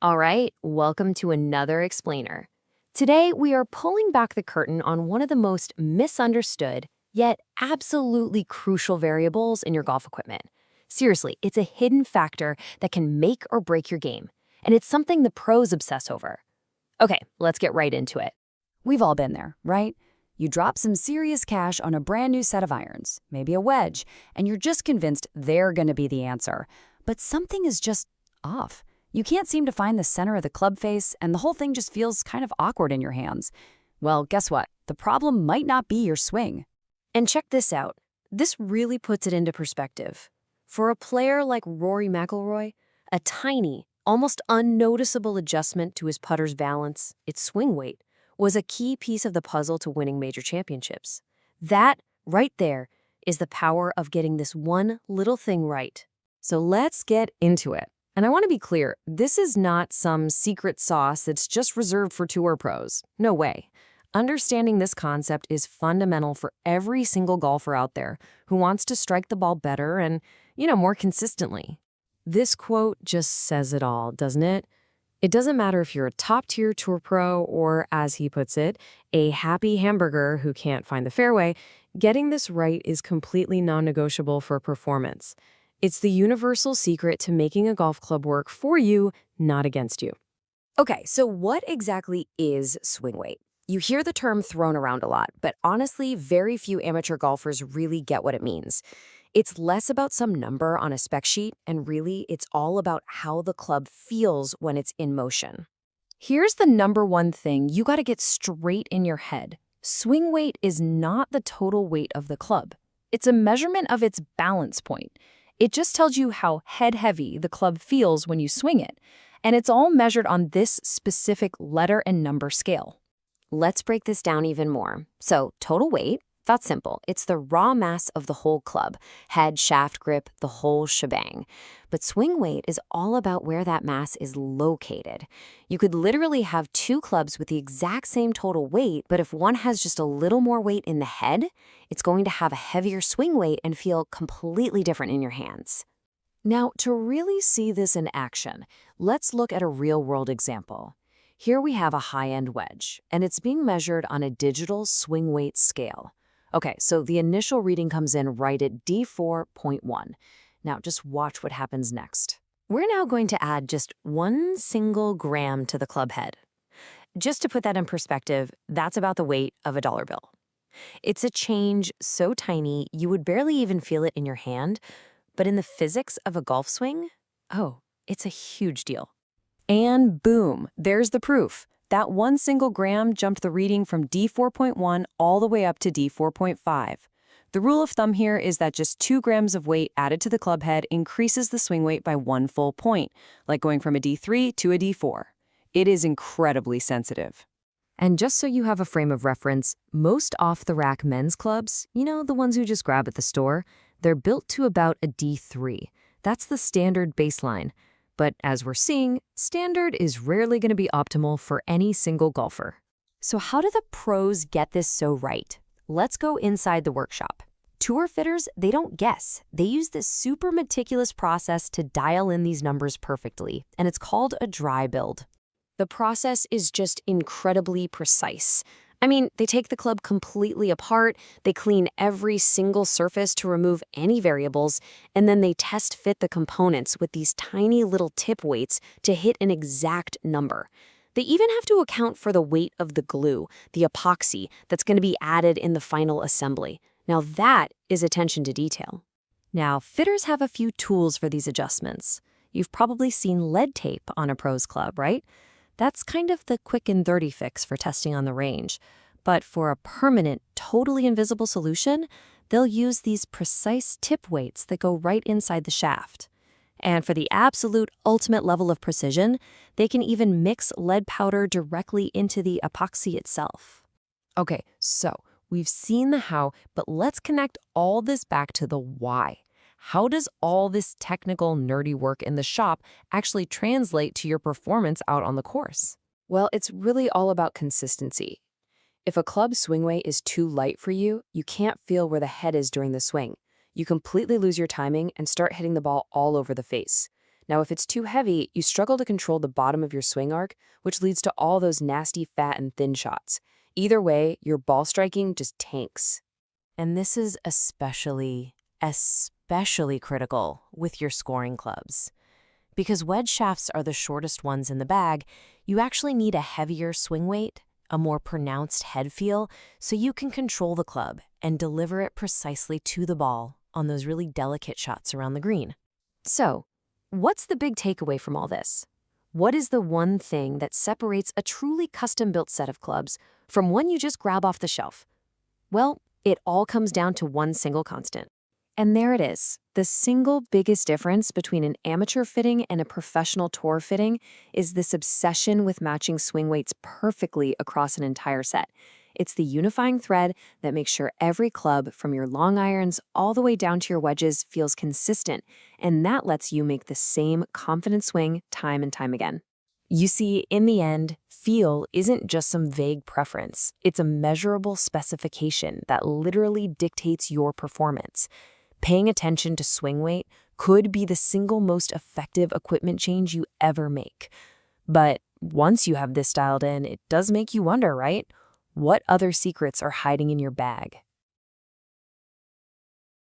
All right, welcome to another explainer. Today, we are pulling back the curtain on one of the most misunderstood, yet absolutely crucial variables in your golf equipment. Seriously, it's a hidden factor that can make or break your game, and it's something the pros obsess over. Okay, let's get right into it. We've all been there, right? You drop some serious cash on a brand new set of irons, maybe a wedge, and you're just convinced they're going to be the answer. But something is just off. You can't seem to find the center of the club face, and the whole thing just feels kind of awkward in your hands. Well, guess what? The problem might not be your swing. And check this out. This really puts it into perspective. For a player like Rory McIlroy, a tiny, almost unnoticeable adjustment to his putter's balance, its swing weight, was a key piece of the puzzle to winning major championships. That, right there, is the power of getting this one little thing right. So let's get into it. And I want to be clear, this is not some secret sauce that's just reserved for tour pros. No way. Understanding this concept is fundamental for every single golfer out there who wants to strike the ball better and, more consistently. This quote just says it all, doesn't it? It doesn't matter if you're a top-tier tour pro or, as he puts it, a happy hamburger who can't find the fairway, getting this right is completely non-negotiable for performance. It's the universal secret to making a golf club work for you, not against you. Okay, so what exactly is swing weight? You hear the term thrown around a lot, but honestly, very few amateur golfers really get what it means. It's less about some number on a spec sheet, and really, it's all about how the club feels when it's in motion. Here's the number one thing you got to get straight in your head. Swing weight is not the total weight of the club. It's a measurement of its balance point. It just tells you how head-heavy the club feels when you swing it, and it's all measured on this specific letter and number scale. Let's break this down even more. So, total weight, that's simple. It's the raw mass of the whole club, head, shaft, grip, the whole shebang. But swing weight is all about where that mass is located. You could literally have two clubs with the exact same total weight, but if one has just a little more weight in the head, it's going to have a heavier swing weight and feel completely different in your hands. Now, to really see this in action, let's look at a real-world example. Here we have a high-end wedge, and it's being measured on a digital swing weight scale. Okay, so the initial reading comes in right at D4.1. Now, just watch what happens next. We're now going to add just 1 single gram to the club head. Just to put that in perspective, that's about the weight of a dollar bill. It's a change so tiny you would barely even feel it in your hand, but in the physics of a golf swing, oh, it's a huge deal. And boom, there's the proof. That 1 single gram jumped the reading from D4.1 all the way up to D4.5. The rule of thumb here is that just 2 grams of weight added to the club head increases the swing weight by 1 full point, like going from a D3 to a D4. It is incredibly sensitive. And just so you have a frame of reference, most off-the-rack men's clubs, the ones you just grab at the store, they're built to about a D3. That's the standard baseline. But as we're seeing, standard is rarely going to be optimal for any single golfer. So how do the pros get this so right? Let's go inside the workshop. Tour fitters, they don't guess. They use this super meticulous process to dial in these numbers perfectly, and it's called a dry build. The process is just incredibly precise. I mean, they take the club completely apart, they clean every single surface to remove any variables, and then they test fit the components with these tiny little tip weights to hit an exact number. They even have to account for the weight of the glue, the epoxy, that's going to be added in the final assembly. Now that is attention to detail. Now, fitters have a few tools for these adjustments. You've probably seen lead tape on a pro's club, right? That's kind of the quick and dirty fix for testing on the range. But for a permanent, totally invisible solution, they'll use these precise tip weights that go right inside the shaft. And for the absolute ultimate level of precision, they can even mix lead powder directly into the epoxy itself. Okay, so we've seen the how, but let's connect all this back to the why. How does all this technical, nerdy work in the shop actually translate to your performance out on the course? Well, it's really all about consistency. If a club swing weight is too light for you, you can't feel where the head is during the swing. You completely lose your timing and start hitting the ball all over the face. Now, if it's too heavy, you struggle to control the bottom of your swing arc, which leads to all those nasty fat and thin shots. Either way, your ball striking just tanks. And this is especially critical with your scoring clubs. Because wedge shafts are the shortest ones in the bag, you actually need a heavier swing weight, a more pronounced head feel, so you can control the club and deliver it precisely to the ball on those really delicate shots around the green. So, what's the big takeaway from all this? What is the one thing that separates a truly custom-built set of clubs from one you just grab off the shelf? Well, it all comes down to one single constant. And there it is. The single biggest difference between an amateur fitting and a professional tour fitting is this obsession with matching swing weights perfectly across an entire set. It's the unifying thread that makes sure every club, from your long irons all the way down to your wedges, feels consistent, and that lets you make the same confident swing time and time again. You see, in the end, feel isn't just some vague preference. It's a measurable specification that literally dictates your performance. Paying attention to swing weight could be the single most effective equipment change you ever make. But once you have this dialed in, it does make you wonder, right? What other secrets are hiding in your bag?